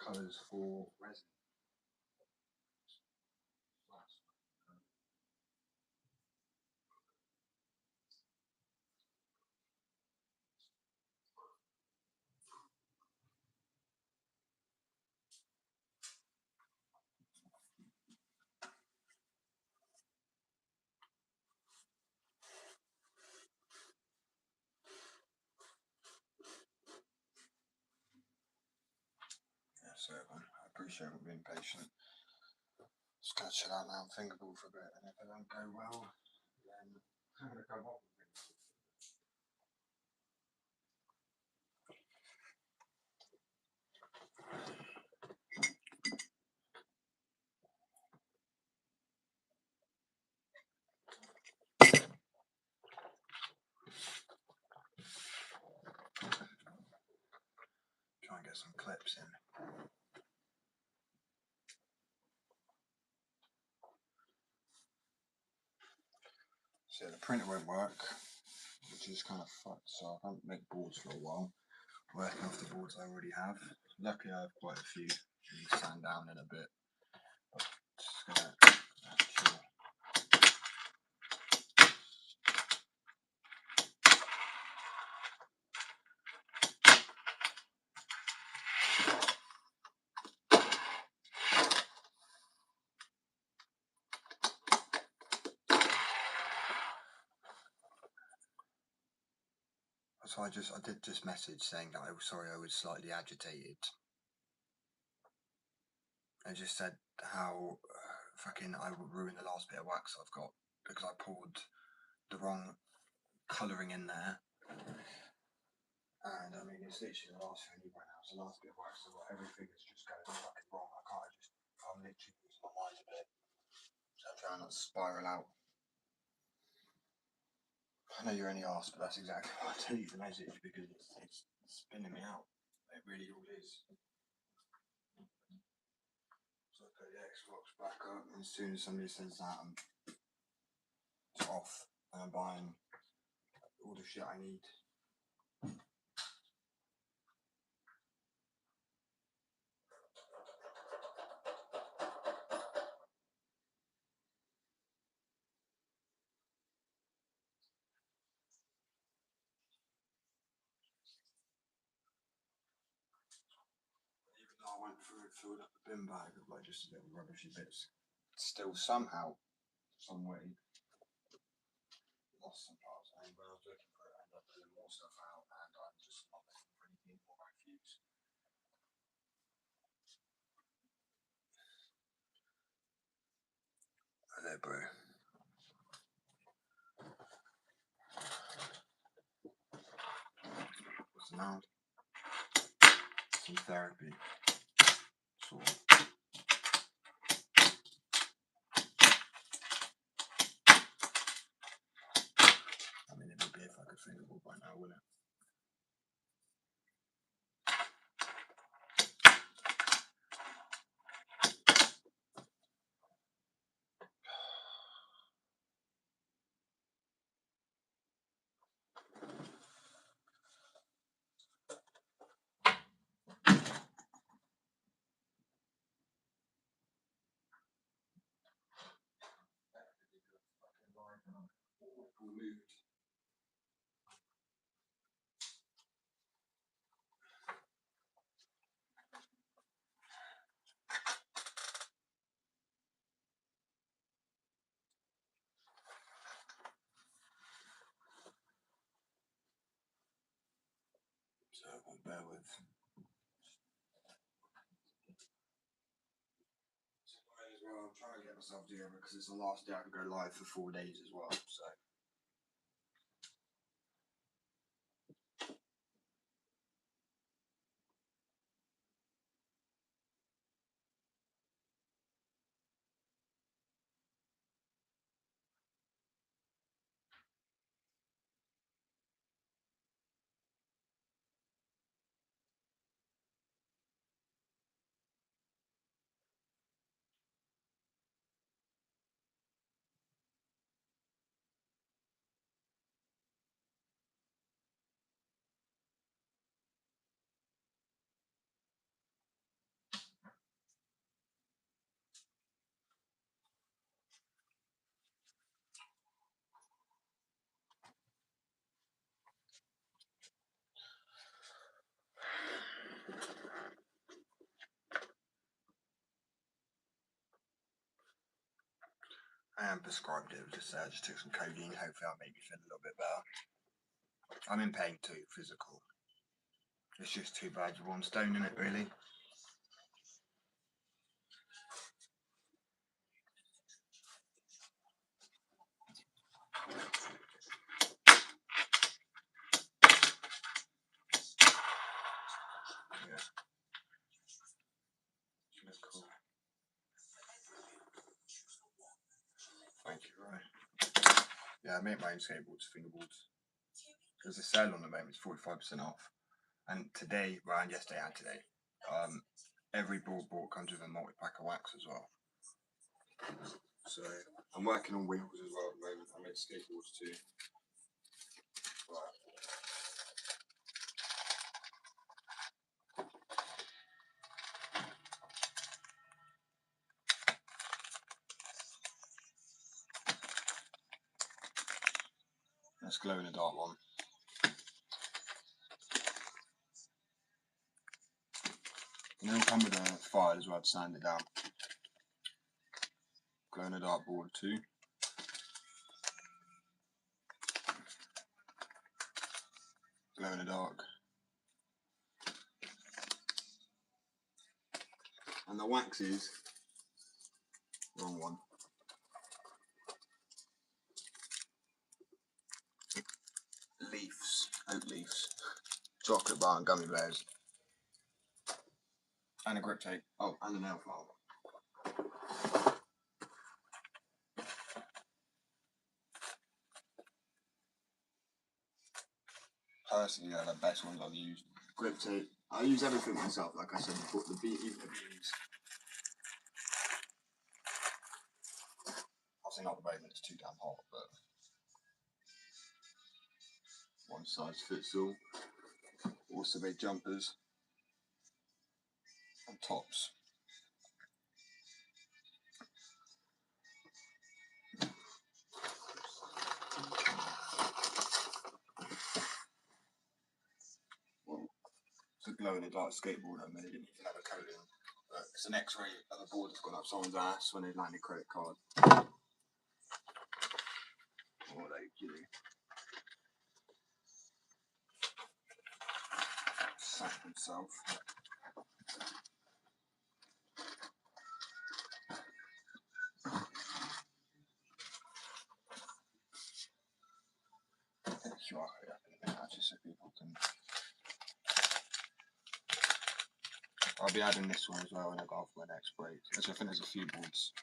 colours for resin. Yeah, so I appreciate you being patient. Just gonna chill out now and think about it for a bit, and if it don't go well, then I'm gonna go off. Try and get some clips in. So the printer won't work, which is kind of fucked, so I can't make boards for a while. Working off the boards I already have. Luckily I have quite a few. Should sand down in a bit. But just gonna chill. So I did just message saying that I was sorry I was slightly agitated. I just said how fucking I would ruin the last bit of wax I've got because I poured the wrong colouring in there. And I mean, it's literally the last thing right now. It's the last bit of wax I've got. Everything is just going fucking wrong. I'm literally losing my mind a bit. So I'm trying not to spiral out. I know you're only asked, but that's exactly why I tell you the message because it's spinning me out. It really all is. So I put the Xbox back up, and as soon as somebody says that, it's off, and I'm buying all the shit I need. Even though I went through and filled up a bin bag of like just a little rubbishy bits, still somehow, some way, lost some parts. I mean, when I was looking for it, I ended up pulling more stuff out, and I'm just not looking for anything more refuse. Hello, bro. What's the sound? Some therapy. Sort of. I mean, it would be if I could think of it by now, wouldn't it? Moved. So we'll bear with. As well, I'm trying to get myself together because it's the last day I can go live for 4 days as well. So. I am prescribed it. I just took some codeine. Hopefully that'll make me feel a little bit better. I'm in pain too, physical. It's just too bad you're 1 stone in it, really. Yeah. That's cool. Thank you, right. Yeah, I make my own skateboards, fingerboards. There's a sale on the moment, it's 45% off. And today, well, and yesterday and today, every board bought comes with a multi-pack of wax as well. So I'm working on wheels as well at the moment. I make skateboards too. Right. Let's glow in the dark one. And it'll come with a file as well to sand it down. Glow in the dark board too. Glow in the dark. And the wax is wrong one. Leaves, oat leaves, chocolate bar and gummy bears, and a grip tape. Oh, and a nail file. Personally, they're the best ones I've used. Grip tape. I use everything myself, like I said before. Even the beans. Obviously not at the moment, it's too damn hot, but one size fits all. Also made jumpers and tops. Well, it's a glow in the dark skateboard I made. It didn't even have a coating. But it's an X-ray of the board that's gone up someone's ass when they land a credit card. Or they, you know, sack himself. QR code up in a minute, just so people can. I'll be adding this one as well when I go off my next break. Actually, I think there's a few boards.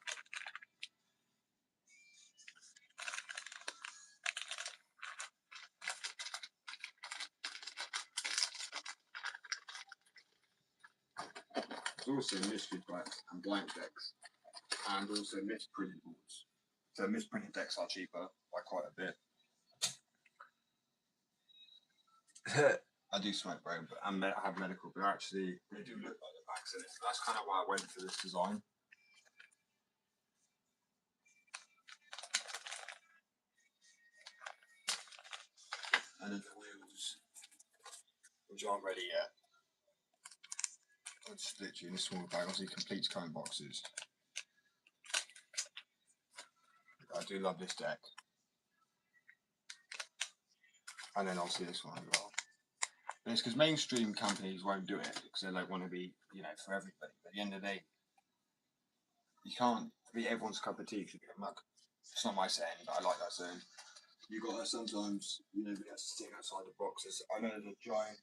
There's also mystery decks and blank decks, and also misprinted boards. So misprinted decks are cheaper by quite a bit. I do smoke, bro, but I have medical, but actually they do look like the backs in it. That's kind of why I went for this design. And then the wheels, which aren't ready yet. I'll just literally in a small bag. Obviously, complete cone boxes. I do love this deck. And then obviously this one as well. And it's because mainstream companies won't do it because they don't want to be, you know, for everybody. But at the end of the day, you can't be everyone's cup of tea if you get a mug. It's not my saying, but I like that saying. You got to sometimes, you know, be able to stick outside the boxes. I know there's a giant.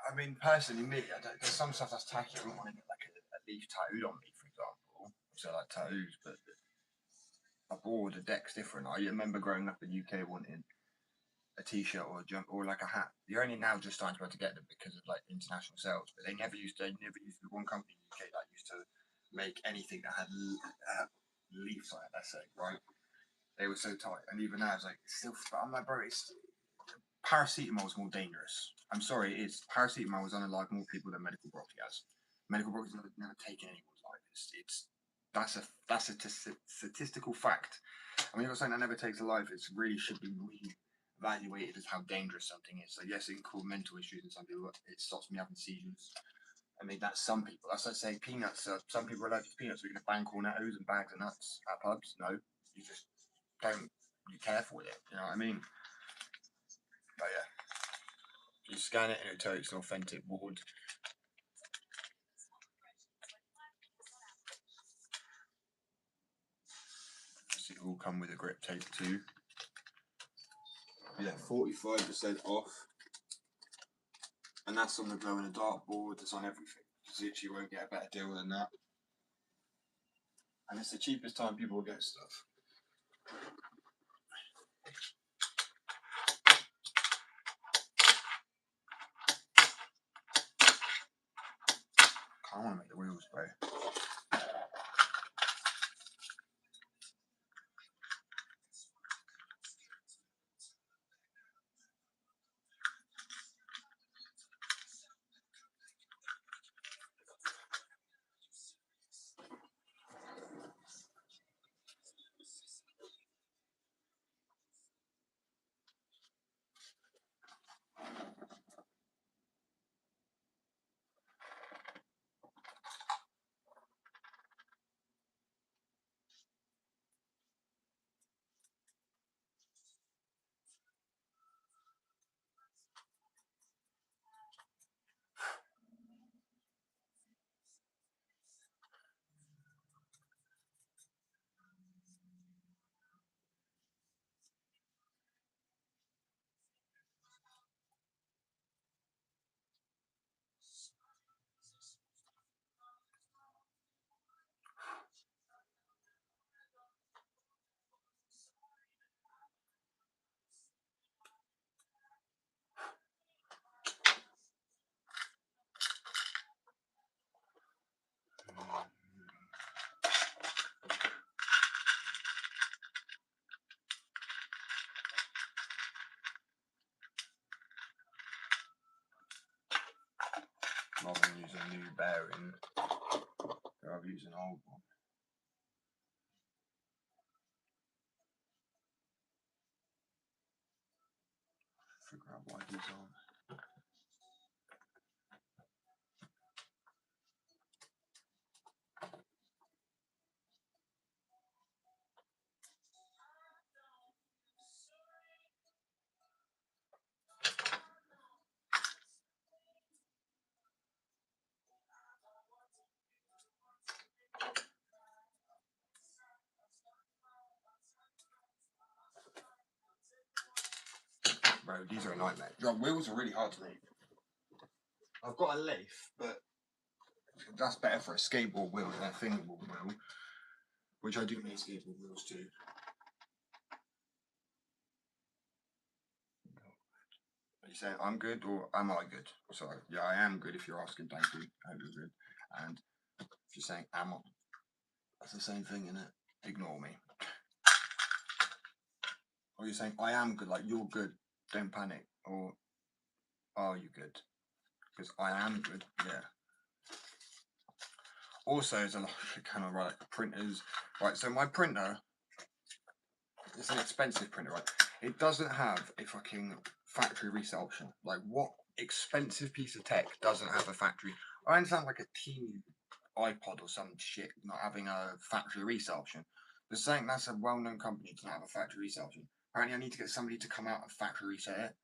I mean, personally, me, there's some stuff that's tacky. I wouldn't want to get like a leaf tattooed on me, for example. So I like tattoos, but a board, a deck's different. I remember growing up in the UK wanting a t-shirt or a jump or like a hat. You're only now just starting to be able to get them because of like international sales, but they never used to be one company in the UK that used to make anything that had leaves on it, let's say, right? They were so tight, and even now it's like it's still. I'm like, bro, it's paracetamol is more dangerous. I'm sorry, it is. Paracetamol has unalived more people than medical broccoli has. Medical broccoli's never taken anyone's life. That's a statistical fact. I mean, you've got something that never takes a life. It really should be evaluated as how dangerous something is. So yes, it can cause mental issues in some people. It stops me having seizures. I mean, that's some people. That's like saying peanuts. Some people are allergic to peanuts. We're going to ban cornettos and bags of nuts at pubs. No, you just don't. You careful with it. You know what I mean? But yeah, you scan it and it'll tell you it's an authentic board. So it all come with a grip tape too. Yeah, 45% off. And that's on the glow in the dark board. It's on everything. You literally won't get a better deal than that. And it's the cheapest time people will get stuff. I want to make the wheels, bro. Rather than use a new bearing, I've used an old one. Figure out why these aren't. Bro, these are a nightmare. Your wheels are really hard to make. I've got a lathe, but that's better for a skateboard wheel than a fingerboard wheel, which I do make skateboard wheels too. Are you saying I'm good or am I good? Sorry, yeah, I am good if you're asking, thank you. I hope you're good. And if you're saying am I, that's the same thing, innit? Ignore me. Or you're saying I am good, like you're good, don't panic. Or are you good? Because I am good, yeah. Also, it's a lot kind of right printers. Right, so my printer, it's an expensive printer, right? It doesn't have a fucking factory reset option. Like, what expensive piece of tech doesn't have a factory? I understand like a teeny iPod or some shit not having a factory reset option. But saying that's a well-known company doesn't have a factory reset option. Apparently, I need to get somebody to come out and factory reset it.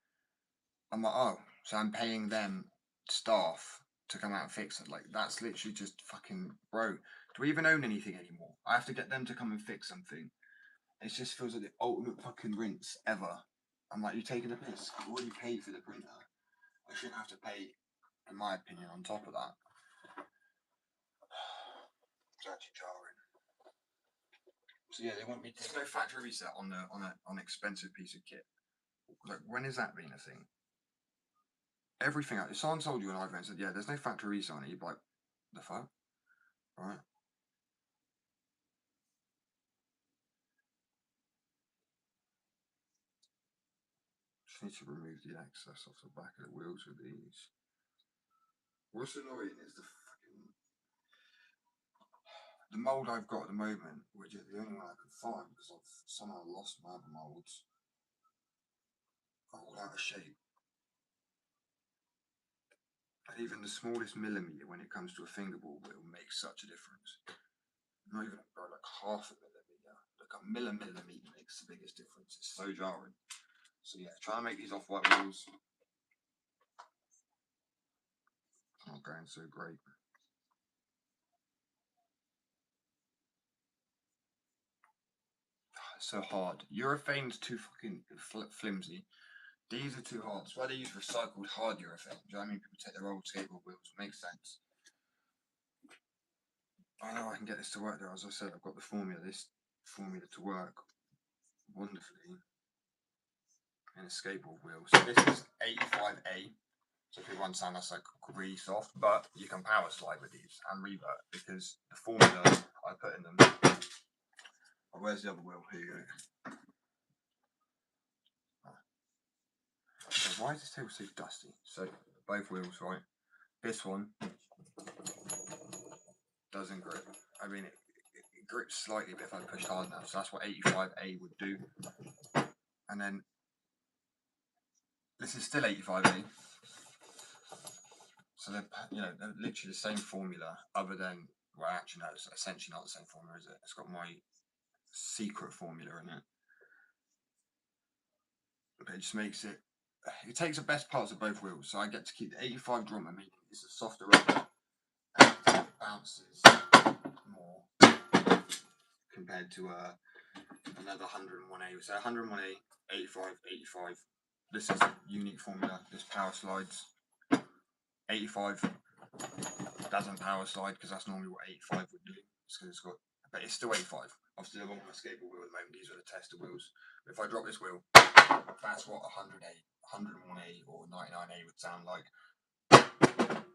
I'm like, oh, so I'm paying them staff to come out and fix it. Like, that's literally just fucking, bro. Do we even own anything anymore? I have to get them to come and fix something. It just feels like the ultimate fucking rinse ever. I'm like, you're taking a piss. You already paid for the printer. I shouldn't have to pay, in my opinion, on top of that. It's actually jarring. So yeah, they want me. There's no factory reset on an expensive piece of kit. Like, when is that being a thing? Everything. If someone told you an iPhone and said, yeah, there's no factory reset on it, you'd be like, the fuck, right? Just need to remove the excess off the back of the wheels with these. What's annoying is the mould I've got at the moment, which is the only one I could find because I've somehow lost my other moulds, are all out of shape. Even the smallest millimetre when it comes to a fingerboard wheel makes such a difference. Not even like half a millimetre. Like a millimetre makes the biggest difference. It's so jarring. So yeah, trying to make these off-white wheels not going so great. It's so hard. Urethane's too fucking flimsy. These are too hard. That's why they use recycled hard urethane. Do you know what I mean? People take their old skateboard wheels. It makes sense. I know I can get this to work though. As I said, I've got the formula. This formula to work wonderfully in a skateboard wheel. So this is 85A. So if you want sound that's like really soft, but you can power slide with these and revert because the formula I put in them. Oh, where's the other wheel? Here you go. So why is this table so dusty? So both wheels, right? This one doesn't grip. I mean, it grips slightly, but if I pushed hard enough, so that's what 85A would do. And then this is still 85A. So they're literally the same formula, other than, well, actually no, it's essentially not the same formula, is it? It's got my secret formula in it. But it just makes it. It takes the best parts of both wheels. So I get to keep the 85 drummer, meaning it's a softer rubber and it bounces more compared to another 101A. So 101A, 85, 85. This is a unique formula. This power slides. 85 doesn't power slide because that's normally what 85 would do. It's because it's got, but it's still 85. Obviously, I'm on my skateboard wheel at the moment. These are the tester wheels. But if I drop this wheel, that's what 100A, 101A, or 99A would sound like.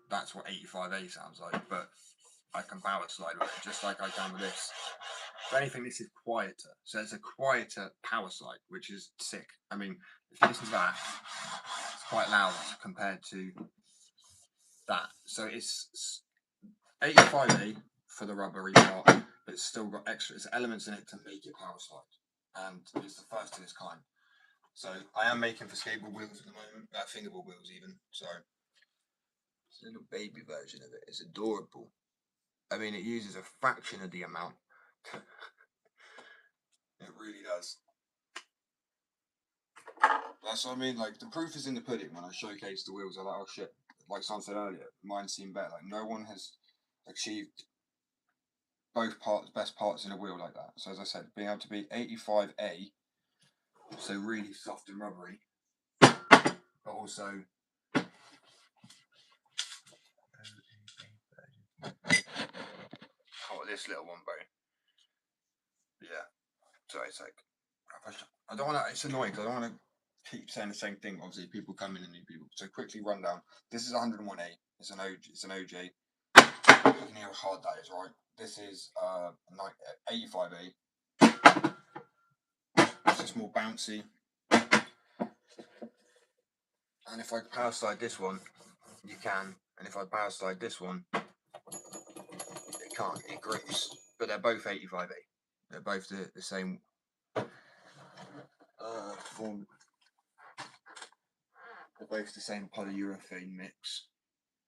That's what 85A sounds like. But I can power slide with it just like I can with this. If anything, this is quieter. So it's a quieter power slide, which is sick. I mean, if you listen to that, it's quite loud compared to that. So it's 85A for the rubbery part, but it's still got extra elements in it to make it power slide. And it's the first of its kind. So I am making for skateboard wheels at the moment, fingerboard wheels even. So it's a little baby version of it. It's adorable. I mean, it uses a fraction of the amount. It really does. That's what I mean. Like, the proof is in the pudding. When I showcase the wheels, I'm like, oh shit. Like Sam said earlier, mine seem better. Like, no one has achieved both best parts in a wheel like that. So as I said, being able to be 85A, so really soft and rubbery, but also this little one, bro. Yeah. So it's like, I don't want to. It's annoying because I don't want to keep saying the same thing. Obviously, people come in and new people. So quickly run down. This is 101A. It's an OJ. It's an OJ. You can hear how hard that is, right? This is 85A. It's just more bouncy. And if I power slide this one, you can. And if I power slide this one, it can't. It grips. But they're both 85A. They're both the same form. They're both the same polyurethane mix.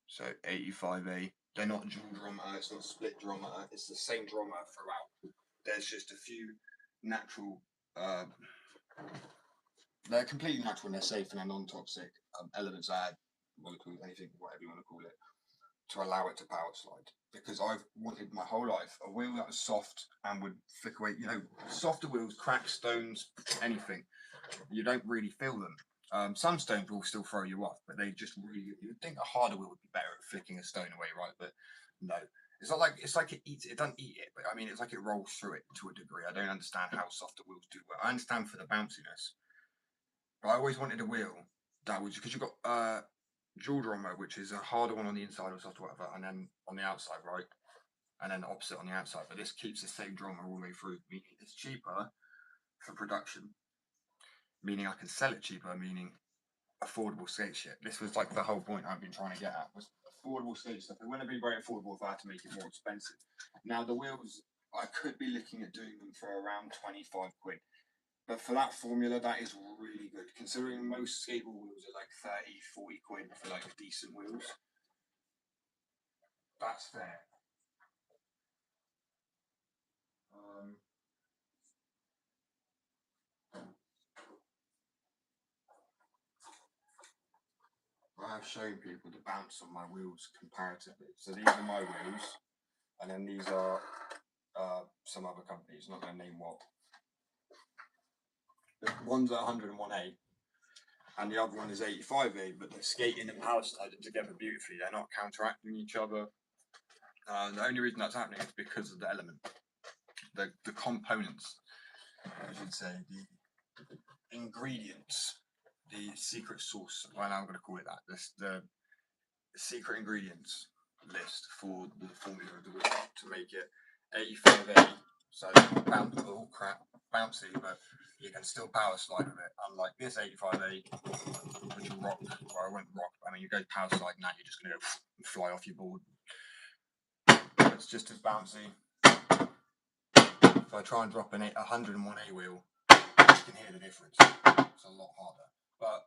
So 85A. They're not dual drummer. It's not split drummer. It's the same drummer throughout. There's just a few natural. They're completely natural and they're safe and they're non-toxic elements add, anything, whatever you want to call it, to allow it to power slide. Because I've wanted my whole life a wheel that was soft and would flick away. Softer wheels, crack stones, anything. You don't really feel them. Some stones will still throw you off, but they just really. You would think a harder wheel would be better at flicking a stone away, right? But no, it's not like it eats it. It doesn't eat it, but I mean, it's like it rolls through it to a degree. I don't understand how softer wheels do well. I understand for the bounciness, but I always wanted a wheel that was because you've got dual drummer, which is a harder one on the inside or soft whatever, and then on the outside, right? And then the opposite on the outside. But this keeps the same drummer all the way through, meaning it's cheaper for production, meaning I can sell it cheaper, meaning affordable skate shit. This was like the whole point I've been trying to get at, was affordable skate stuff. It wouldn't be very affordable if I had to make it more expensive. Now the wheels, I could be looking at doing them for around 25 quid. But for that formula, that is really good. Considering most skateboard wheels are like 30, 40 quid for like decent wheels. that's fair. I have shown people the bounce on my wheels comparatively. So these are my wheels, and then these are some other companies, not going to name what. The one's at 101A, and the other one is 85A, but they're skating and power sliding together beautifully. They're not counteracting each other. The only reason that's happening is because of the element, the components, I should say, the ingredients, the secret sauce. Well, I'm going to call it that. The secret ingredients list for the formula of the wheel to make it 85A. So all crap, bouncy, but you can still power slide with it. Unlike this 85A, which will rock. Well, I won't rock. I mean, you go power slide now, you're just going to go fly off your board. It's just as bouncy. If I try and drop an 101A wheel, you can hear the difference. It's a lot harder. But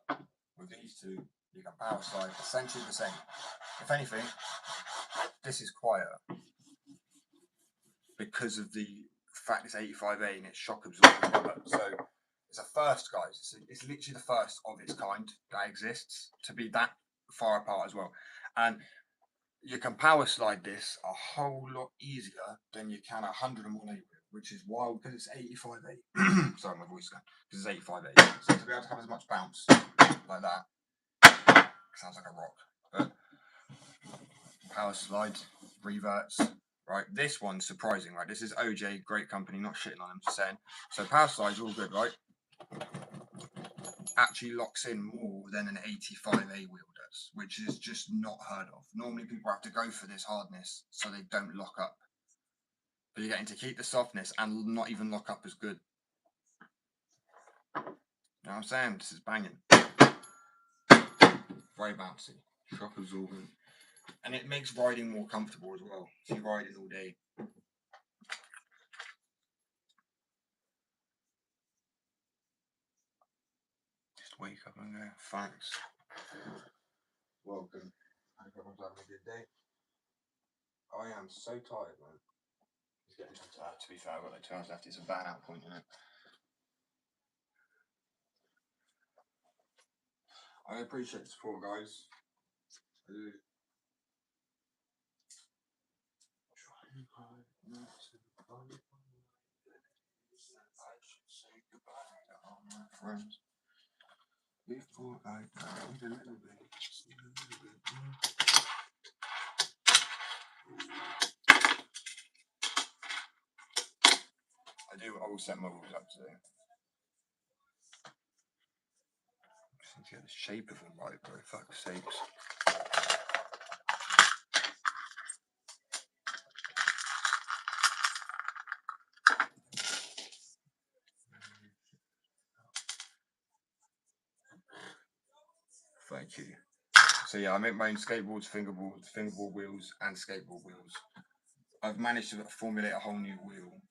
with these two, you can power slide essentially the same. If anything, this is quieter because of the fact it's 85A and it's shock absorbing. So it's a first, guys. It's literally the first of its kind that exists to be that far apart as well. And you can power slide this a whole lot easier than you can a 101A wheel, which is wild because it's 85A. Sorry, my voice gone. Because it's 85A. So to be able to have as much bounce like that sounds like a rock. But power slide, reverts. Right, this one's surprising, right? This is OJ, great company, not shitting on them, just saying. So power slide's all good, right? Actually locks in more than an 85A wheel does, which is just not heard of. Normally people have to go for this hardness so they don't lock up. But you're getting to keep the softness and not even lock up as good. You know what I'm saying? This is banging. Very bouncy, shock absorbent. And it makes riding more comfortable as well. If you're riding all day. Just wake up and go, thanks. Welcome. I hope everyone's having a good day. I am so tired, man. It's getting to be fair, I've got like 2 hours left. It's a burn out point, isn't it? I appreciate the support, guys. I do. I should say goodbye to all my friends before I die. A little bit. I do always set my rules up today. Just need to get the shape of them right, for fuck's sakes. Thank you. So yeah, I make my own skateboards, fingerboard wheels, and skateboard wheels. I've managed to formulate a whole new wheel,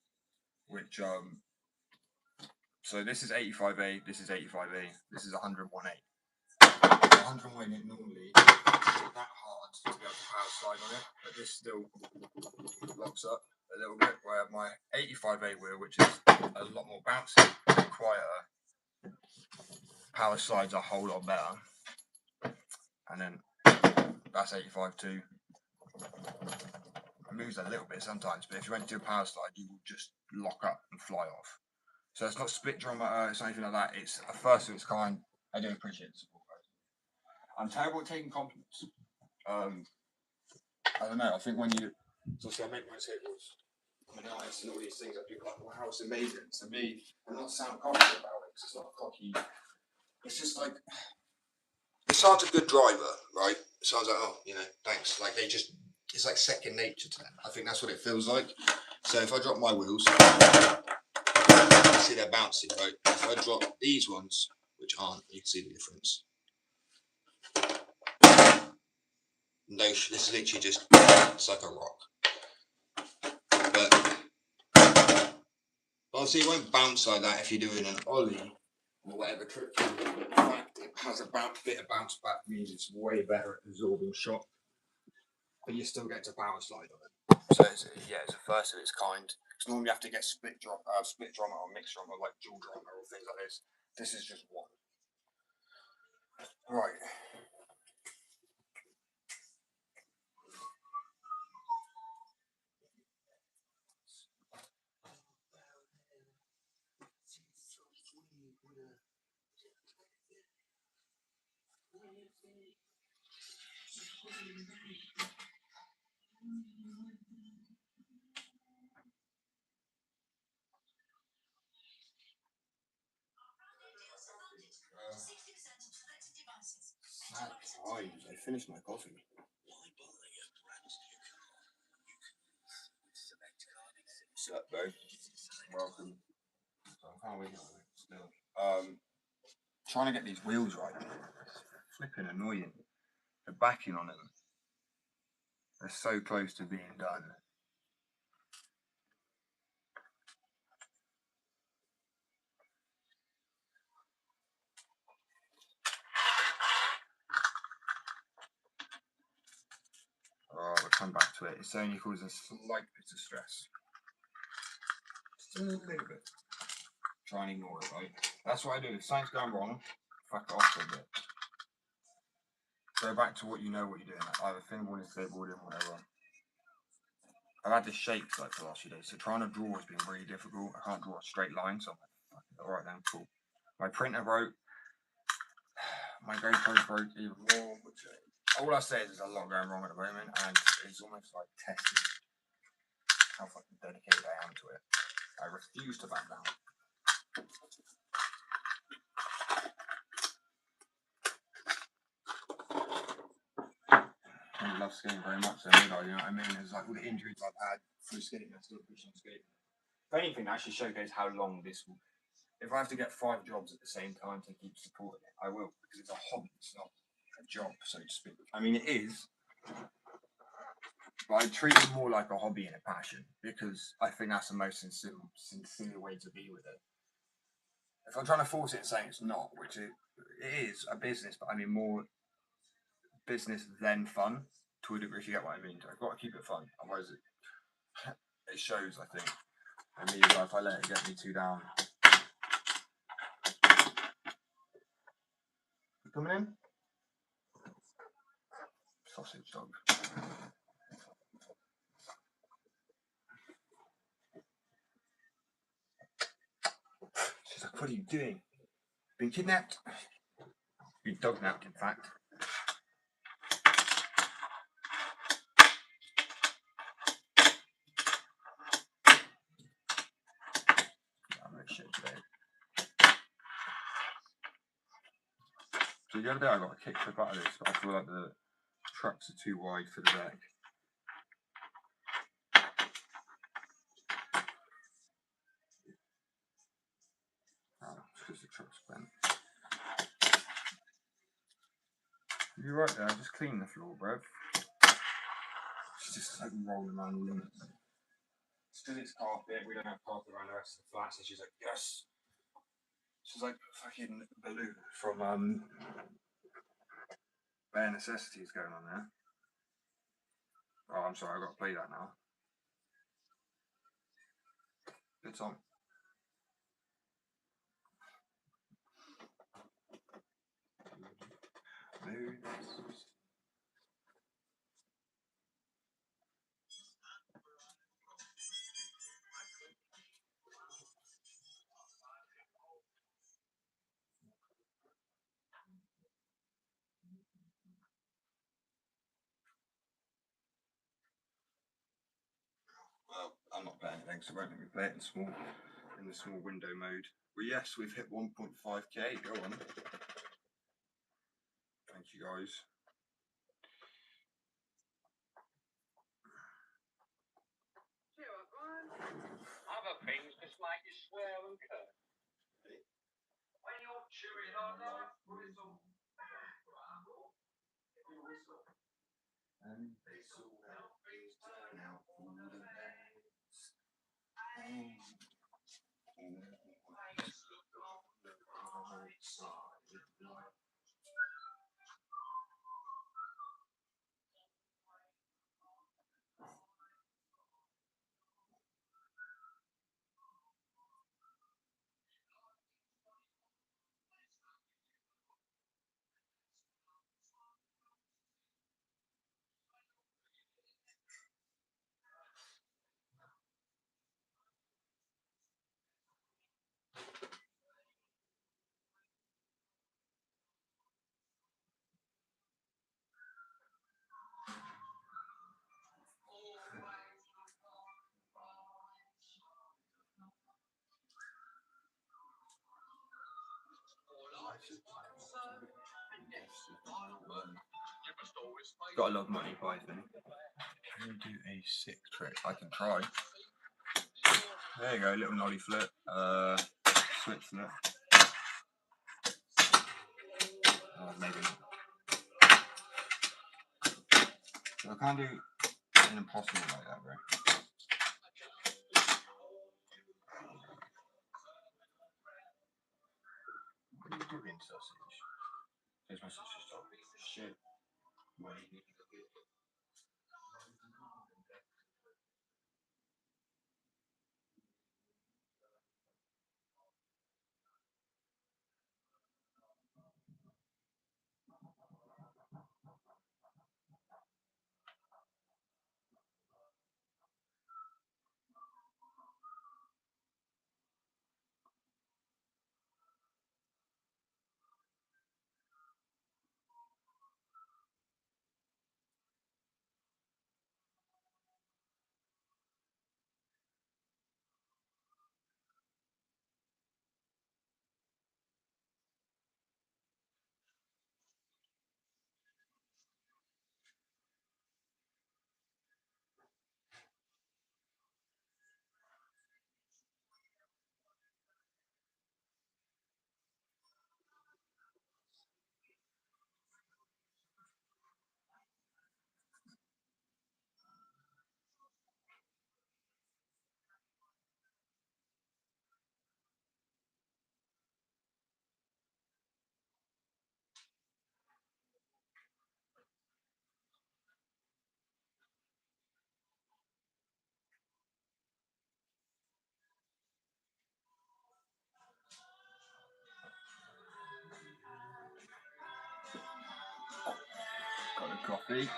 which so this is 85A, this is 85A, this is 101A. 101A isn't normally that hard to be able to power slide on it, but this still locks up a little bit, where my 85A wheel, which is a lot more bouncy and quieter, power slides a whole lot better. And then that's 85 too. It moves a little bit sometimes, but if you went to a power slide, you will just lock up and fly off. So it's not split drum, it's not anything like that. It's a first of its kind. I do appreciate the support, guys. I'm terrible at taking compliments. I don't know. I think when you, so I make my skateboards, I'm an artist and all these things, I do like, wow, it's amazing. To me, I'm not sound cocky about it, because it's not cocky. It's just like, it sounds a good driver, right? It sounds like, oh, thanks. Like they just, it's like second nature to them. I think that's what it feels like. So if I drop my wheels, you see they're bouncy, right? If I drop these ones, which aren't, you can see the difference. No, this is literally just, it's like a rock. But obviously it won't bounce like that if you're doing an ollie or whatever trick. But the fact it has a bit of bounce back means it's way better at absorbing shock. but you still get to power slide on it. So it's a first of its kind. Because normally you have to get split drummer or mixed drummer, like dual drummer or things like this. This is just one. Right. I finished my coffee. What's up, bro? Welcome. So I'm kind of waking up still. Trying to get these wheels right. Flipping annoying. The backing on them. They're so close to being done. Oh, we'll come back to it. It's only causing a slight bit of stress. Just a little bit. Try and ignore it, right? That's what I do. If something's going wrong, fuck it off for a bit. Go back to what you know what you're doing. Either fingerboarding, skateboarding, whatever. I've had this shape like for the last few days, so trying to draw has been really difficult. I can't draw a straight line, so I'm like, fuck it, alright then, cool. My printer broke. My GoPro broke even more, which all I say is there's a lot going wrong at the moment, and it's almost like testing how fucking dedicated I am to it. I refuse to back down. I love skating very much, so you know what I mean? It's like all the injuries I've had through skating, I still push on skating. If anything, that actually showcase how long this will. If I have to get 5 jobs at the same time to keep supporting it, I will, because it's a hobby, it's not a job, so to speak. I mean, it is, but I treat it more like a hobby and a passion, because I think that's the most sincere way to be with it. If I'm trying to force it and saying it's not, which it is a business, but I mean more business than fun, to a degree, if you get what I mean. I've got to keep it fun, otherwise it shows, I think. And me, if I let it get me too down. You coming in? Sausage dog. She's like, what are you doing? Been kidnapped? Been dog napped, in fact. Yeah, I'm very shit today. So the other day I got a kick flip out of this, but I feel like the trucks are too wide for the deck. Oh, it's because the truck's bent. You're right there, just clean the floor, bruv. She's just like rolling around the limits. It's because it's carpet, we don't have carpet around the rest of the flat, so she's like, yes! She's like fucking Baloo from Bare Necessities going on there. Oh, I'm sorry, I've got to play that now. It's on. Well, I'm not playing anything, so won't let me play it in the small window mode. Well, yes, we've hit 1.5k. Go on. Thank you, guys. Other things just make you swear and curse. When you're chewing on that bristle, And this will help things turn out for the best. Always look on the bright side of life. Got a lot of money, but I think. Can you do a 6 trick? I can try. There you go, little nollie flip, switch flip. Oh, maybe not. So I can't do an impossible like that, bro. What are you doing, sausage? Here's my sausage top. Shit. Wait. Got a coffee.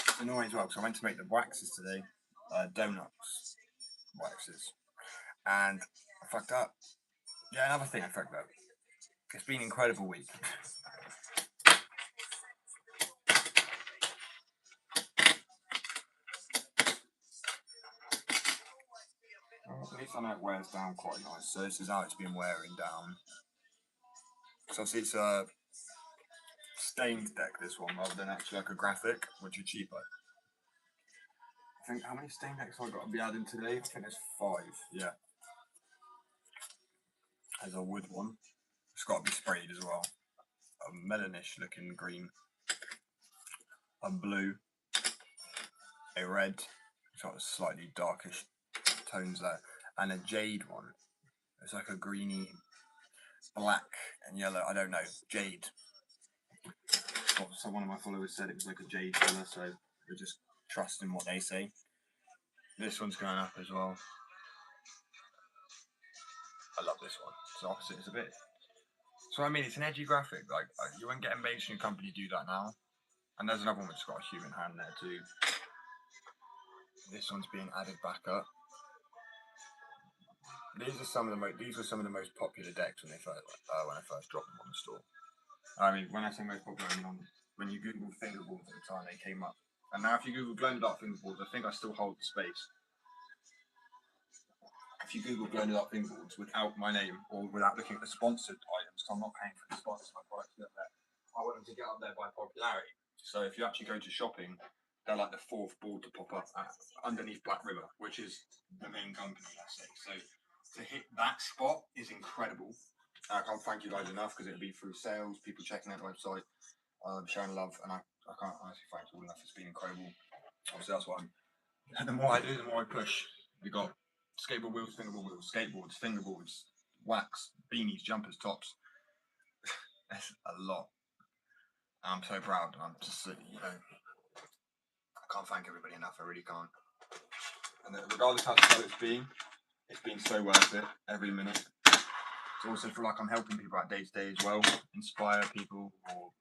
It's annoying as well, because I went to make the waxes today, donuts waxes, and I fucked up. Yeah, another thing I fucked up. It's been an incredible week. Well, at least I know it wears down quite nice. So this is how it's been wearing down. So obviously it's a stained deck, this one, rather than actually like a graphic, which is cheaper. I think, how many stain decks have I got to be adding today? I think there's 5, yeah. There's a wood one. It's got to be sprayed as well. A melanish looking green. A blue. A red. It's got slightly darkish tones there. And a jade one. It's like a greeny, black and yellow. I don't know. Jade. So one of my followers said it was like a jade colour, so we're just trusting what they say. This one's going up as well. I love this one. It's the opposite. It's a bit. So I mean, it's an edgy graphic. Like you wouldn't get a mainstream company to do that now. And there's another one which has got a human hand there too. This one's being added back up. These are some of the most popular decks when I first dropped them on the store. I mean, when I say most popular, I mean when you Google fingerboards at the time, they came up. And now if you Google glow in the dark fingerboards, I think I still hold the space. If you Google glow in the dark fingerboards without my name or without looking at the sponsored items, because I'm not paying for the sponsors of my products to get there, I want them to get up there by popularity. So if you actually go to shopping, they're like the 4th board to pop up underneath Black River, which is the main company, let's say. So to hit that spot is incredible. I can't thank you guys enough, because it'll be through sales, people checking out the website, showing love, and I can't honestly thank you all enough. It's been incredible. Obviously, that's what the more I do, the more I push. We got skateboard wheels, fingerboard wheels, skateboards, fingerboards, wax, beanies, jumpers, tops. That's a lot. I'm so proud. I'm just, I can't thank everybody enough. I really can't. And regardless how slow it's been so worth it every minute. It's also feel like I'm helping people out day to day as well, inspire people, or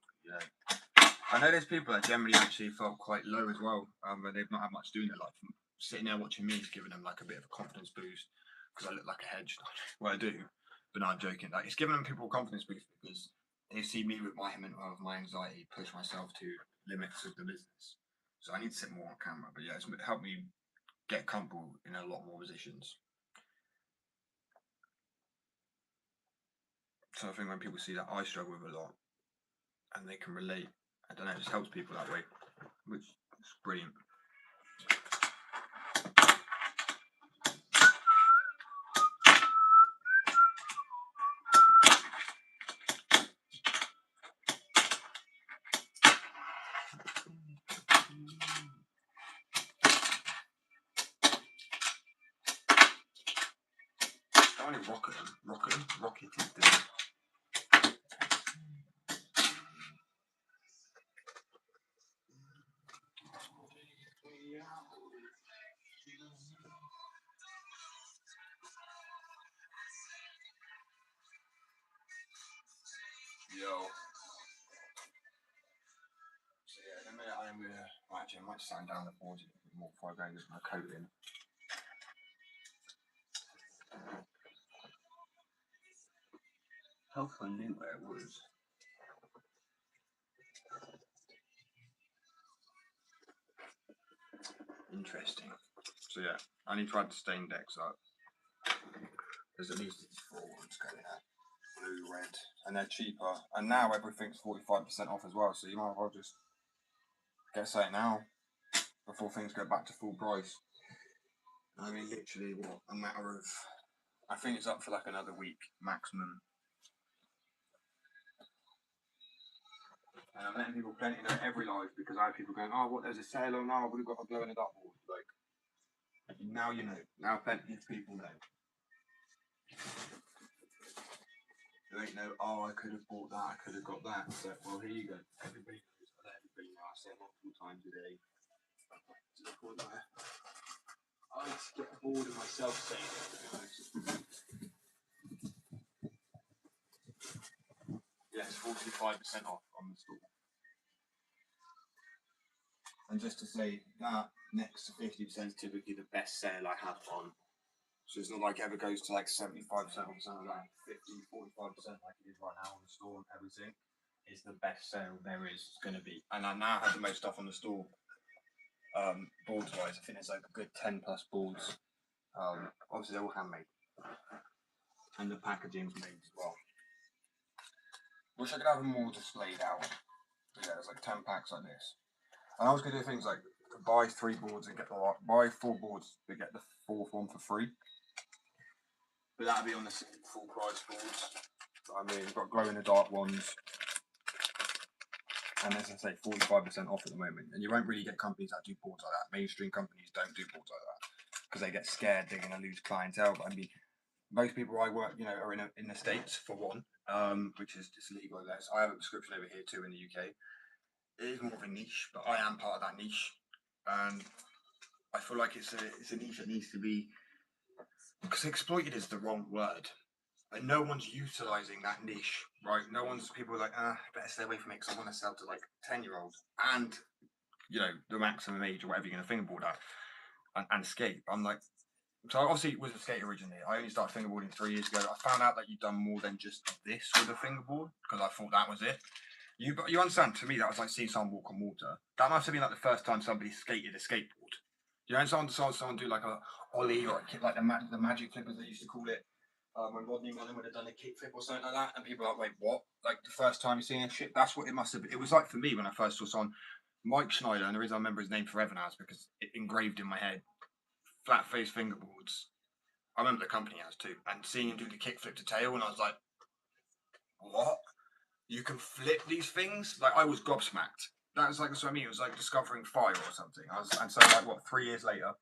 I know there's people that generally actually felt quite low as well, where they've not had much to do in their life. Sitting there watching me is giving them like a bit of a confidence boost, because I look like a hedge. Well, I do, but no, I'm joking. Like, it's giving them people a confidence boost, because they see me with my anxiety, push myself to limits of the business. So I need to sit more on camera. But yeah, it's helped me get comfortable in a lot more positions. So I think when people see that I struggle with a lot and they can relate, I don't know, it just helps people that way, which is brilliant. I only rocketed the. Yo. So yeah, in a minute I'm gonna actually I might sand down the boards a little bit more before I go and get my coat in. How I knew where it was. Interesting. So yeah, I need to add the stain decks up. There's at least these 4 ones going out. Blue, red, and they're cheaper. And now everything's 45% off as well, so you might as well just get something now before things go back to full price. I mean, literally, what, a matter of, I think it's up for like another week maximum. And I'm letting people plenty know every live because I have people going, oh, what, there's a sale on now, we've got a glow in the dark board. Like, now you know. Now plenty of people know. There ain't no, oh, I could have bought that, I could have got that. So, well, here you go. Everybody knows. I let everybody know. I say it multiple times a day. To the point where I just get bored of myself saying it, to be honest. Yeah, it's 45% off on the store. And just to say that next to 50% is typically the best sale I have on. So it's not like it ever goes to like 75% or something like that. 50, 45% like it is right now on the store and everything is the best sale there is going to be. And I now have the most stuff on the store. Boards wise, I think there's like a good 10 plus boards. Obviously they're all handmade. And the packaging's made as well. Wish I could have them more displayed out. But yeah, there's like 10 packs like this. And I was going to do things like buy 3 boards and get the lot, buy 4 boards to get the 4th one for free. But that'd be on the full price boards. I mean, we've got glow in the dark ones. And as I say, 45% off at the moment. And you won't really get companies that do boards like that. Mainstream companies don't do boards like that because they get scared they're going to lose clientele. But I mean, most people I work, are in the States for one, which is just legal there. So I have a prescription over here too in the UK. It is more of a niche, but I am part of that niche, and I feel like it's a niche that needs to be, because exploited is the wrong word, but no one's utilising that niche, right? No one's, people are like, better stay away from it because I want to sell to like 10-year-olds and the maximum age or whatever you're going to fingerboard at and skate. I'm like, so obviously it was a skate originally. I only started fingerboarding 3 years ago. I found out that you've done more than just this with a fingerboard because I thought that was it. You understand? To me, that was like seeing someone walk on water. That must have been like the first time somebody skated a skateboard. You know, someone do like a ollie or a kick, like the magic flip as they used to call it. When Rodney Mullen would have done a kick flip or something like that, and people are like, wait, what? Like the first time you seen a shit, that's what it must have been. It was like for me when I first saw someone, Mike Schneider, and the reason I remember his name forever now is because it engraved in my head. Flat face fingerboards. I remember the company has too, and seeing him do the kick flip to tail, and I was like, what? You can flip these things? Like, I was gobsmacked. That was like, that's what I mean. It was like discovering fire or something. And so like, what, 3 years later,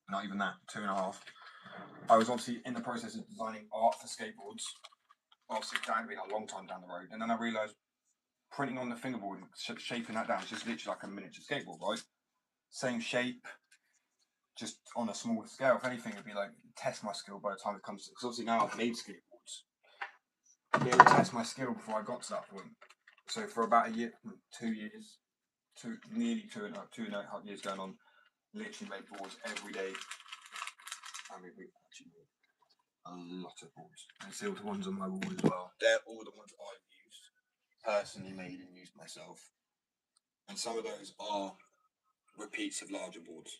not even that, 2.5, I was obviously in the process of designing art for skateboards. Obviously, that had been a long time down the road. And then I realised printing on the fingerboard and shaping that down is just literally like a miniature skateboard, right? Same shape, just on a smaller scale. If anything, it'd be like test my skill by the time it comes to, because obviously now I've made skateboards. It would test my skill before I got to that point. So for about a year, 2 years, nearly 2.5 years going on, literally made boards every day. I mean, we actually made a lot of boards. And see all the ones on my wall as well. They're all the ones I've used, personally made and used myself. and some of those are repeats of larger boards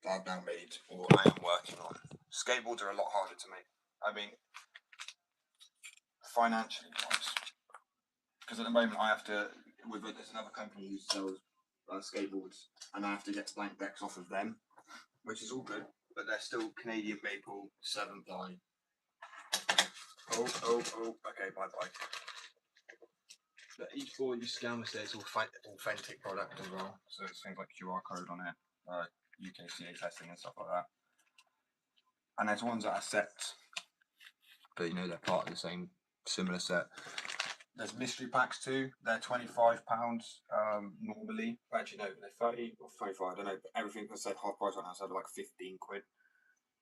that I've now made or I am working on. Skateboards are a lot harder to make. I mean, financially wise, because at the moment I have to, there's another company who sells skateboards, and I have to get blank decks off of them, which is all good, but they're still Canadian maple 7-ply. Oh, okay, bye. But each board you scan says it's authentic product as well, so it's things like QR code on it, UKCA testing and stuff like that. And there's ones that are sets, but you know they're part of the same similar set. There's mystery packs too. They're £25 normally. Actually, no, they're 30 or 25. I don't know. But everything I said half price right now, so like 15 quid,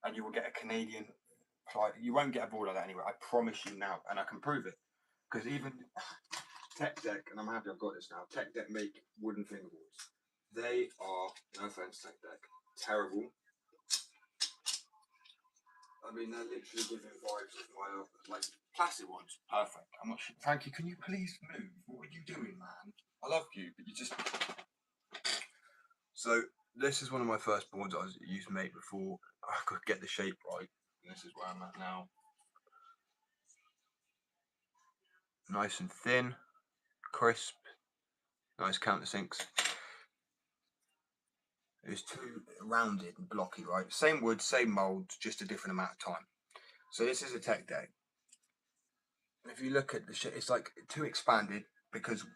and you will get a Canadian. You won't get a board like that anywhere. I promise you now, and I can prove it. Because even Tech Deck, and I'm happy I've got this now. Tech Deck make wooden fingerboards. They are, no offense, Tech Deck, terrible. I mean, they're literally giving vibes of my like plastic ones. Perfect. I'm not sure. Frankie, can you please move? What are you doing, man? I love you, but you just. So this is one of my first boards I used to make before I could get the shape right. And this is where I'm at now. Nice and thin, crisp, nice countersinks. It's too rounded and blocky, right? Same wood, same mould, just a different amount of time. So this is a Tech Deck. If you look at the shit, it's like too expanded, because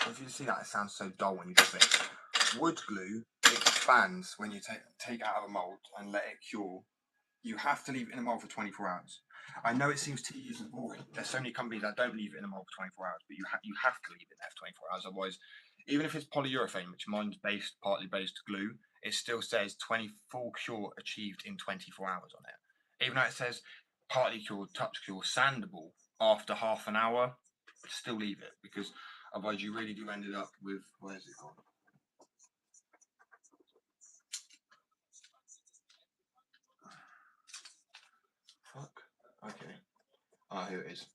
if you see that, it sounds so dull when you do it. Wood glue expands when you take out of a mould and let it cure. You have to leave it in a mould for 24 hours. I know it seems tedious and boring. There's so many companies that don't leave it in a mould for 24 hours, but you have to leave it there for 24 hours. Otherwise, even if it's polyurethane, which mine's partly based glue, it still says full cure achieved in 24 hours on it. Even though it says partly cured, touch cure, sandable after half an hour, still leave it, because otherwise you really do end it up with, where's it gone? Fuck. Okay. Ah, here it is.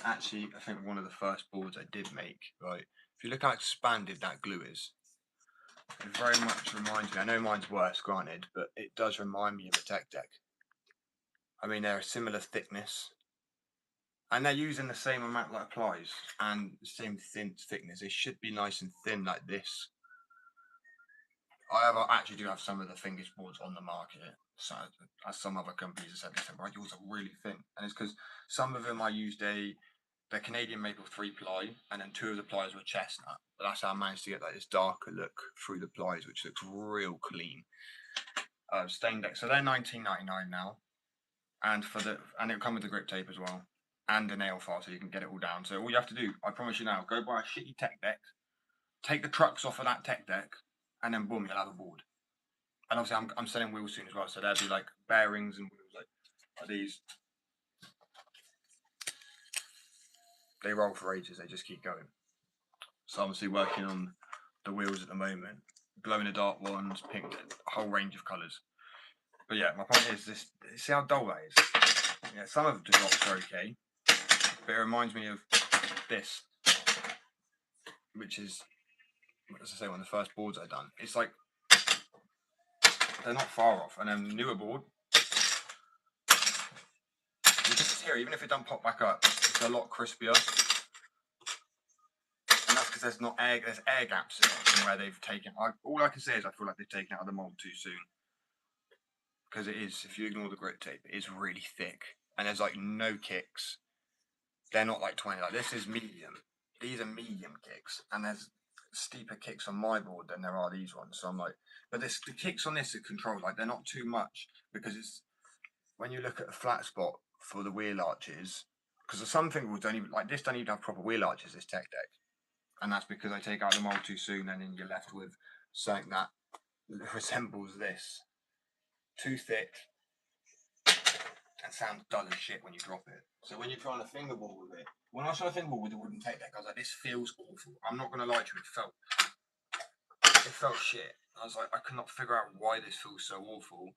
Actually, I think one of the first boards I did make, right? If you look how expanded that glue is, it very much reminds me, I know mine's worse, granted, but it does remind me of a Tech Deck. I mean, they're a similar thickness, and they're using the same amount that applies, and the same thin thickness. It should be nice and thin like this. I actually do have some of the thinnest boards on the market. So, as some other companies have said, listen, right, yours are really thin, and it's because some of them I used the Canadian maple 3-ply, and then 2 of the plies were chestnut. But that's how I managed to get like this darker look through the plies, which looks real clean. Stain deck, so they're $19.99 now, and it'll come with the grip tape as well, and a nail file, so you can get it all down. So all you have to do, I promise you now, go buy a shitty Tech Deck, take the trucks off of that Tech Deck, and then boom, you'll have a board. And obviously, I'm selling wheels soon as well, so there'll be like bearings and wheels like these. They roll for ages, they just keep going. So obviously working on the wheels at the moment, glow in the dark ones, pink, a whole range of colours. But yeah, my point is this: see how dull that is. Yeah, some of the drops are okay, but it reminds me of this, which is, as I say, one of the first boards I've done. It's like they're not far off, and then newer board, you just hear, even if it doesn't pop back up, it's a lot crispier. And that's because there's air gaps in where they've taken. All I can say is I feel like they've taken out of the mold too soon, because it is. If you ignore the grit tape, it is really thick, and there's like no kicks. They're not like 20. Like this is medium. These are medium kicks, and there's steeper kicks on my board than there are these ones. So I'm like, but the kicks on this are controlled. Like they're not too much, because it's when you look at the flat spot for the wheel arches, because some things don't even like this don't even have proper wheel arches. This Tech Deck. And that's because I take out the mold too soon, and then you're left with something that resembles this. Too thick and sounds dull as shit when you drop it. So when you're trying to fingerboard with it, when I was trying to fingerboard with the wooden Tech Deck, I was like, this feels awful. I'm not going to lie to you, it felt shit. I was like, I could not figure out why this feels so awful.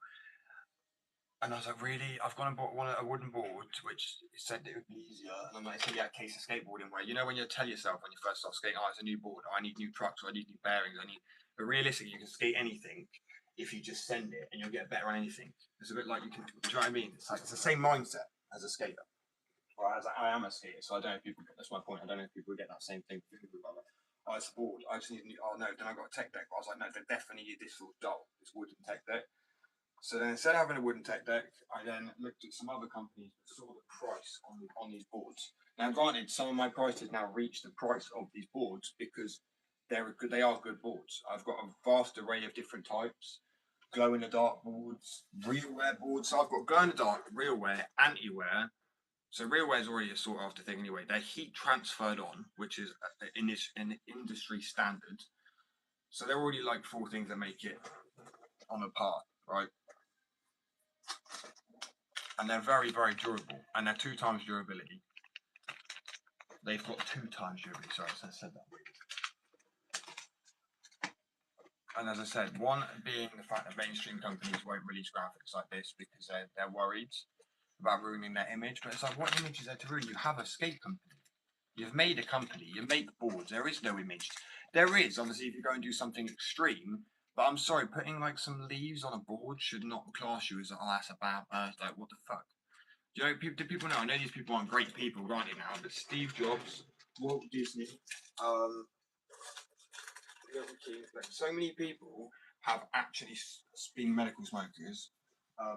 And I was like, really? I've gone and bought a wooden board, which said it would be easier. And I'm like, it's going to be a case of skateboarding where, you know, when you tell yourself when you first start skating, oh, it's a new board, I need new trucks, or I need new bearings, but realistically, you can skate anything if you just send it and you'll get better on anything. It's a bit like you can, do you know what I mean? It's like, it's the same mindset as a skater. Well, as I am a skater, so I don't know if people, that's my point, I don't know if people get that same thing. Oh, it's a board, I just need a new, oh no, then I got a tech deck. But I was like, no, they definitely need this sort of dull, this wooden tech deck. So then instead of having a wooden tech deck, I then looked at some other companies that saw the price on these boards. Now, granted, some of my prices now reach the price of these boards because they are good boards. I've got a vast array of different types, glow in the dark boards, real wear boards. So I've got glow in the dark, real wear, anti wear. So real wear is already a sought after thing anyway. They're heat transferred on, which is an industry standard. So they're already like 4 things that make it on a par, right? And they're very, very durable, and they're 2 times durability. They've got 2 times durability. Sorry, I said that. And as I said, one being the fact that mainstream companies won't release graphics like this because they're worried about ruining their image. But it's like, what image is there to ruin? You have a skate company. You've made a company. You make boards. There is no image. There is, obviously, if you go and do something extreme. But I'm sorry, putting like some leaves on a board should not class you as, oh, that's a bad like, what the fuck? Do you know, do people know? I know these people aren't great people, granted now, but Steve Jobs, Walt Disney, like so many people have actually been medical smokers,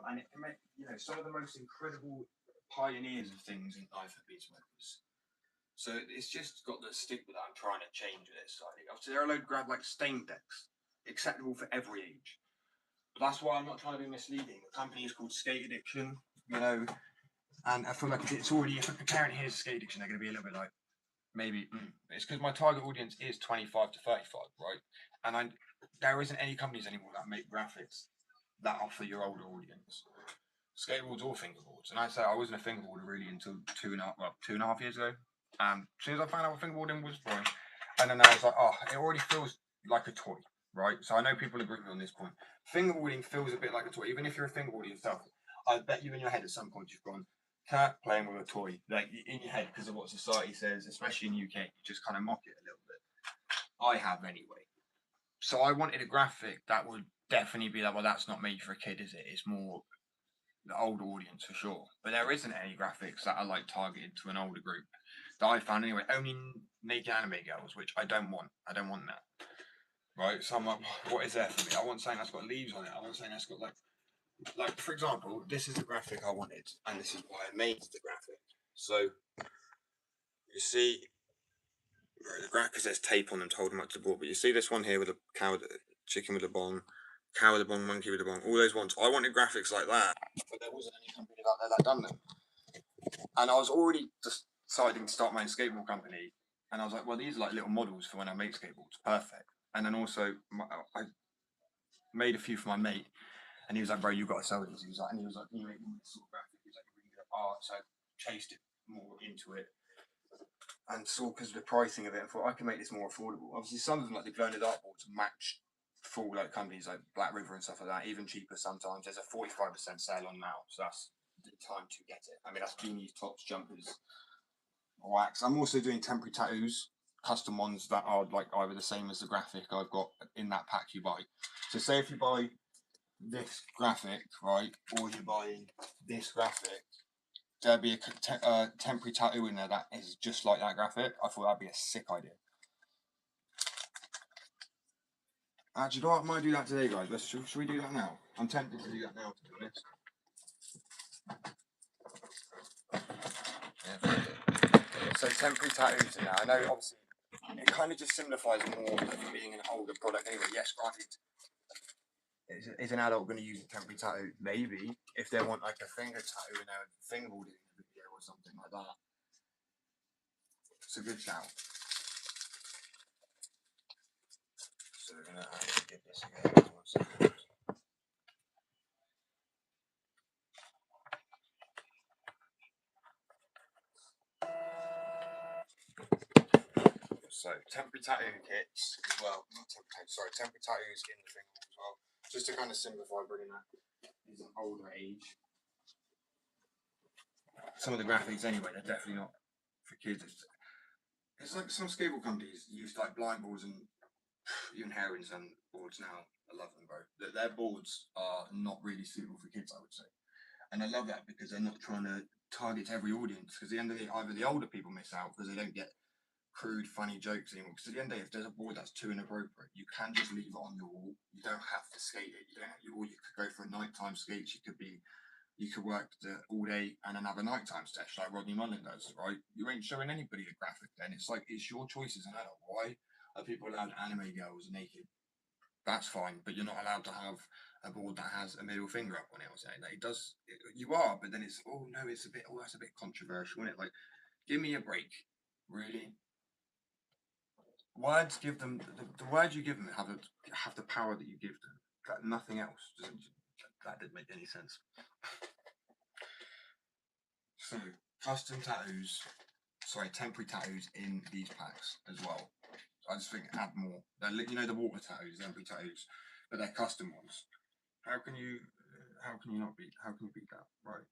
and it can make, you know, some of the most incredible pioneers of things in life have been smokers. So it's just got the stigma that I'm trying to change with this. I think obviously there are a load of grab like stain decks, acceptable for every age. But that's why I'm not trying to be misleading. The company is called Skate Addiction, you know. And I feel like it's already, if a parent hears skate addiction, they're going to be a little bit like, maybe, it's because my target audience is 25 to 35, right? And there isn't any companies anymore that make graphics that offer your older audience. Skateboards or fingerboards. And I say I wasn't a fingerboarder really until 2.5 years ago. As soon as I found out what fingerboarding was, boring. And then I was like, oh, it already feels like a toy, right? So I know people agree with me on this point. Fingerboarding feels a bit like a toy, even if you're a fingerboarder yourself. I bet you in your head at some point you've gone, cat playing with a toy, like in your head because of what society says, especially in the UK, you just kind of mock it a little bit. I have anyway. So I wanted a graphic that would definitely be like, well, that's not made for a kid, is it? It's more the older audience for sure. But there isn't any graphics that are like targeted to an older group that I found anyway. Only naked anime girls, which I don't want. I don't want that. Right? So I'm like, what is there for me? I want something that's got leaves on it. I want something that's got like for example, this is the graphic I wanted, and this is why I made the graphic. So you see, the graphic says tape on them to hold them up to the board, but you see this one here with a cow, chicken with a bong, cow with a bong, monkey with a bong, all those ones. I wanted graphics like that, but there wasn't any company out there that done them. And I was already just deciding to start my own skateboard company, and I was like, well, these are like little models for when I make skateboards, perfect. And then also, I made a few for my mate, and he was like, bro, you got to sell these. He was like, can you make this sort of graphic? He was like, really good at art. So I chased it more into it and saw because of the pricing of it, I thought I can make this more affordable. Obviously, some of them, like the glow in the dark boards, match full like companies like Black River and stuff like that, even cheaper sometimes. There's a 45% sale on now, so that's the time to get it. I mean, that's beanies, tops, jumpers, wax. I'm also doing temporary tattoos, custom ones that are like either the same as the graphic I've got in that pack you buy. So say if you buy this graphic, right, or you buy this graphic, there'd be a temporary tattoo in there that is just like that graphic. I thought that'd be a sick idea. Actually, you know what? I might do that today, guys. Should we do that now? I'm tempted to do that now, to be honest. Yeah. So temporary tattoos in there. I know, obviously, it kind of just signifies more of being an older product anyway. Yes, granted, is an adult going to use a temporary tattoo? Maybe. If they want like a finger tattoo in their fingerboarding video or something like that. It's a good shout. So we're going to actually give this again. 1 second. So temporary tattoo kits as well. Not temporary tattoos, temporary tattoos in the fingerboard as well. Just to kind of simplify bringing that is an older age. some of the graphics anyway, they're definitely not for kids. It's like some skateboard companies use like blind boards and even herons and boards now. I love them, bro. Their boards are not really suitable for kids, I would say. And I love that because they're not trying to target every audience. Because at the end of the day, either the older people miss out because they don't get crude, funny jokes anymore. Because at the end of the day, if there's a board that's too inappropriate, you can just leave it on your wall. You don't have to skate it. Or you could go for a nighttime skate. You could work all day and then have a nighttime sesh like Rodney Mullen does, right? You ain't showing anybody the graphic then. It's like, it's your choice as an adult. Why are people allowed anime girls naked? That's fine, but you're not allowed to have a board that has a middle finger up on it or something. Like, you are, but then it's, oh no, that's a bit controversial, isn't it? Like, give me a break. Really? Words give them, the words you give them have the power that you give them. Nothing else. That didn't make any sense. So, custom tattoos, temporary tattoos in these packs as well. I just think add more. You know, the water tattoos, temporary tattoos, but they're custom ones. How can you beat that? Right.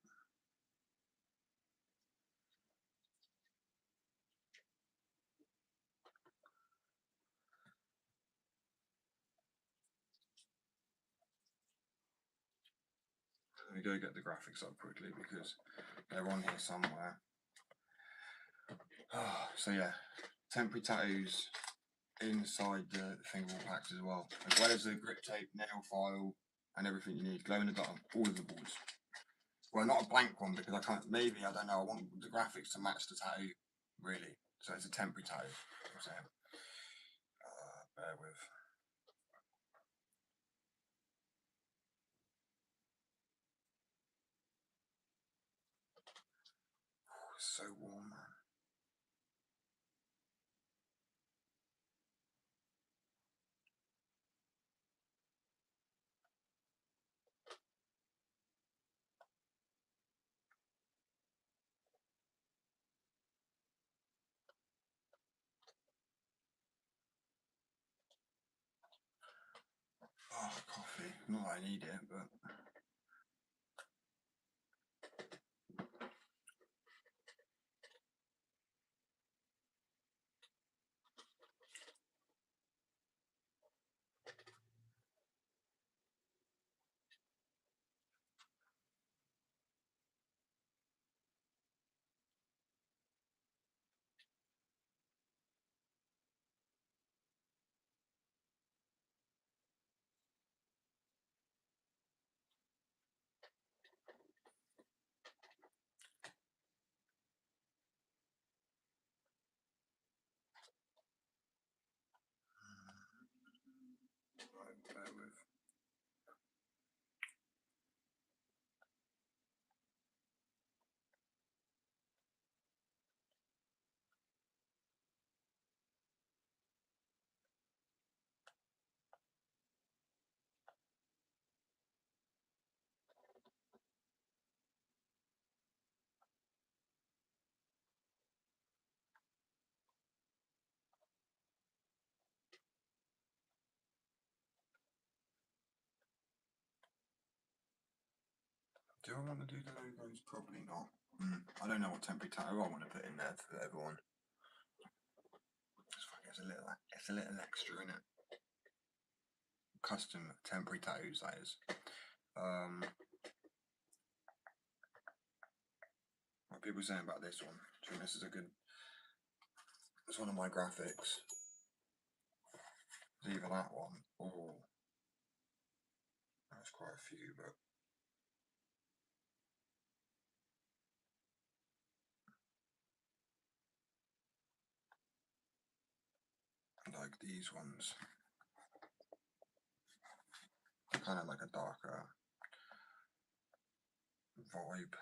Let me go get the graphics up quickly because they're on here somewhere. So yeah, temporary tattoos inside the fingerboard packs as well as the grip tape, nail file, and everything you need. Glow in the dark, all of the boards. Well, not a blank one because I can't. Maybe I don't know. I want the graphics to match the tattoo, really. So it's a temporary tattoo. I'm saying. Bear with. Oh, it's so warm, man. Oh, coffee. Not that I need it, but. Right, bear with. Do I want to do the logos? Probably not. I don't know what temporary tattoo I want to put in there for everyone. It's a little extra in it. Custom temporary tattoos, that is. What are people saying about this one? Do you think this is a good? It's one of my graphics. It's either that one or there's quite a few, but like these ones, kind of like a darker vibe.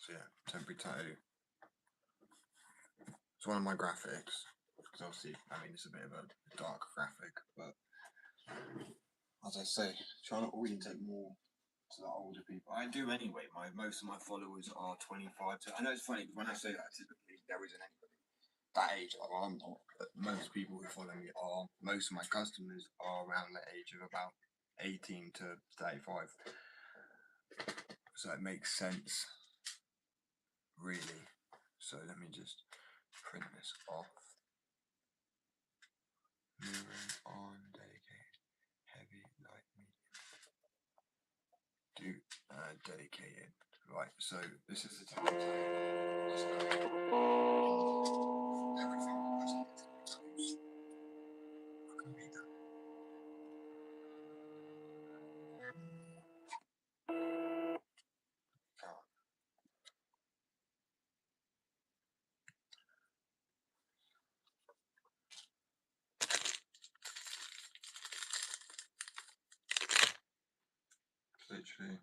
So yeah, temporary tattoo. It's one of my graphics, because obviously, I mean, it's a bit of a dark graphic, but as I say, try not to orientate more to the older people. I do anyway. Most of my followers are 25 to. I know it's funny because when I say that, typically there isn't anybody that age. I'm not, but most people who follow me are. Most of my customers are around the age of about 18 to 35. So it makes sense, really. So let me just print this off. Moving on, dedicated, heavy, light, medium. Dedicated. Right, so this is the time. Everything has to be I can read that. Can't. Literally,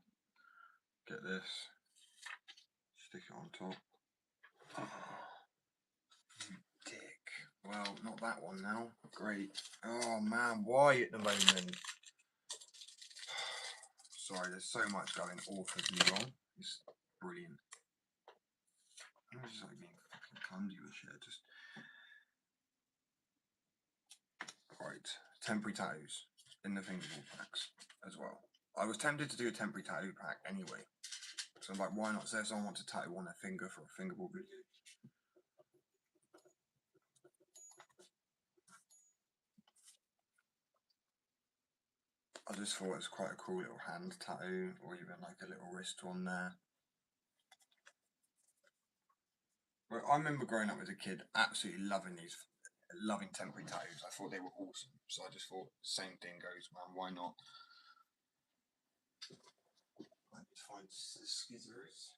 get this, stick it on top. You dick. Well, not that one now. Great. Oh man, why at the moment? Sorry, there's so much going awfully wrong. It's brilliant. I'm just like being fucking clumsy with shit. Just right. Temporary tattoos in the fingerboard packs as well. I was tempted to do a temporary tattoo pack anyway. So I'm like, why not? Say if someone wants to tattoo on their finger for a fingerboard video. I just thought it was quite a cool little hand tattoo, or even like a little wrist one there. But I remember growing up as a kid, absolutely loving temporary tattoos. I thought they were awesome. So I just thought, same thing goes, man. Why not? I need to find the skizzers.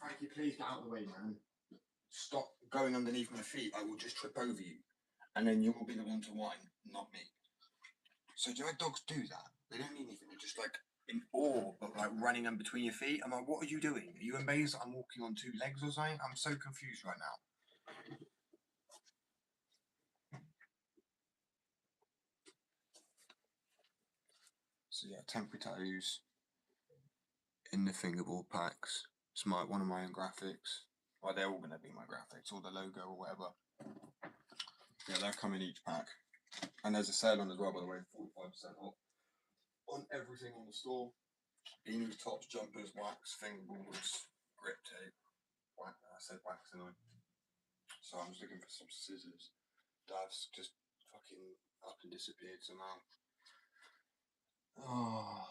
Frankie, please get out of the way, man. Stop going underneath my feet. I will just trip over you. And then you will be the one to whine, not me. So do our dogs do that? They don't need anything. They're just like in awe, but like running in between your feet. I'm like, what are you doing? Are you amazed that I'm walking on two legs or something? I'm so confused right now. So yeah, temporary tattoos in the fingerboard packs. It's one of my own graphics. Well, they're all gonna be my graphics, or the logo or whatever. Yeah, they'll come in each pack. And there's a sale on as well, by the way, 45% off on everything on the store. Beanies, tops, jumpers, wax, fingerboards, grip tape. I said wax, didn't I? So I'm just looking for some scissors. Dad's just fucking up and disappeared somehow. Oh,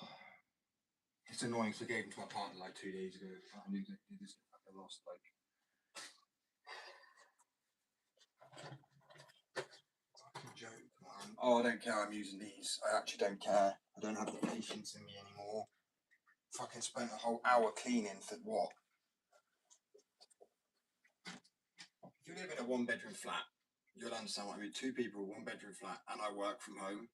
it's annoying because I gave him to my partner like 2 days ago. I knew that he just fucking lost like. Fucking joke, man. Oh, I don't care. I'm using these. I actually don't care. I don't have the patience in me anymore. Fucking spent a whole hour cleaning for what? If you live in a one-bedroom flat, you'll understand what I mean. Two people, one-bedroom flat, and I work from home.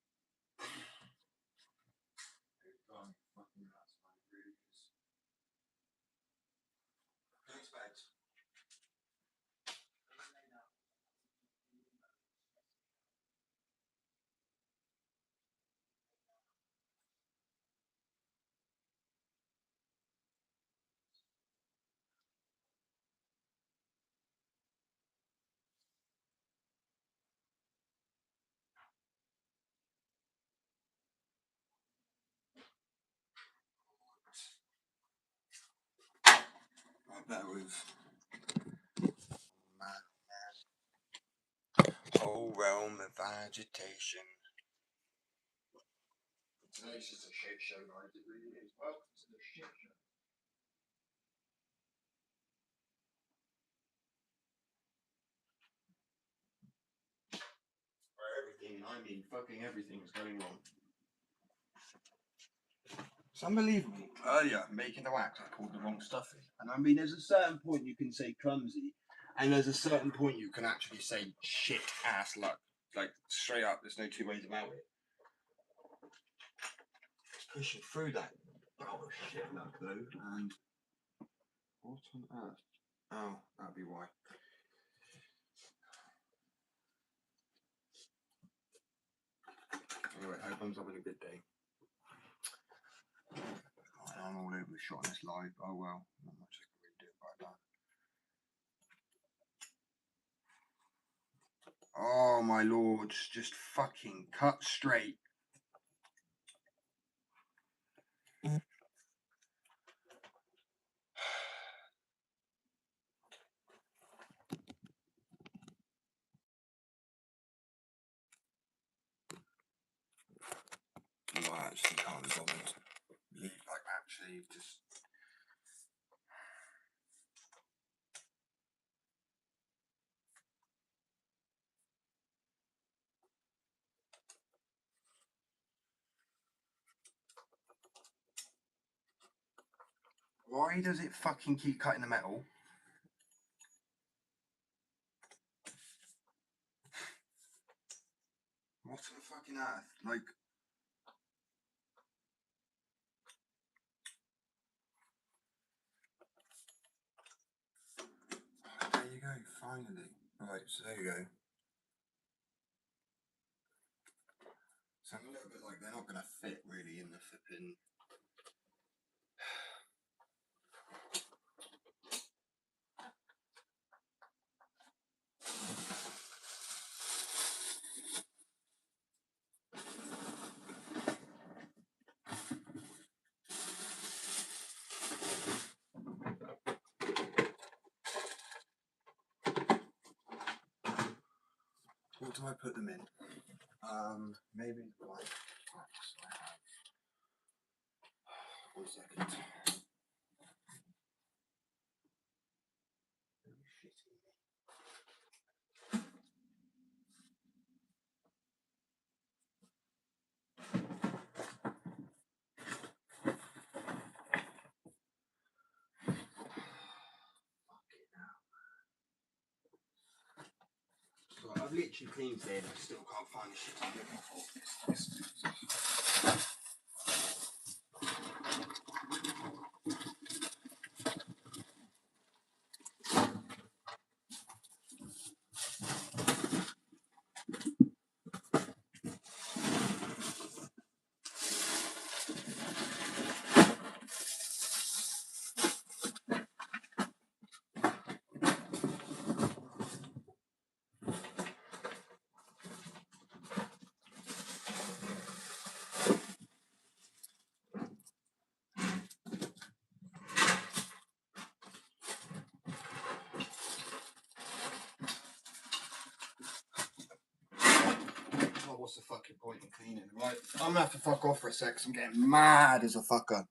I bet with man, whole realm of agitation. Today's just a shit show, guys. It really is. Welcome to the shit show. Where everything, I mean fucking everything is going wrong. It's unbelievable. Earlier, making the wax, I pulled the wrong stuff in. And I mean, there's a certain point you can say clumsy, and there's a certain point you can actually say shit ass luck. Like, straight up, there's no two ways about it. Just pushing through that. Oh, shit luck, though. And what on earth? Oh, that'd be why. Anyway, I hope I'm having a good day. I'm all over the shot on this live. Oh well, not much I can really do about that. Oh my lord, just fucking cut straight. No, I actually can't be bothered. Like, actually, just. Why does it fucking keep cutting the metal? What the fucking earth? Like. There you go, finally. Right, so there you go. So I'm a little bit like, they're not going to fit really in the flipping. What do I put them in? Maybe like. One second. So I've literally cleaned it, I still can't find the shit I'm looking for. Oh, what's the fucking point in cleaning? Right, I'm gonna have to fuck off for a sec, 'cause I'm getting mad as a fucker.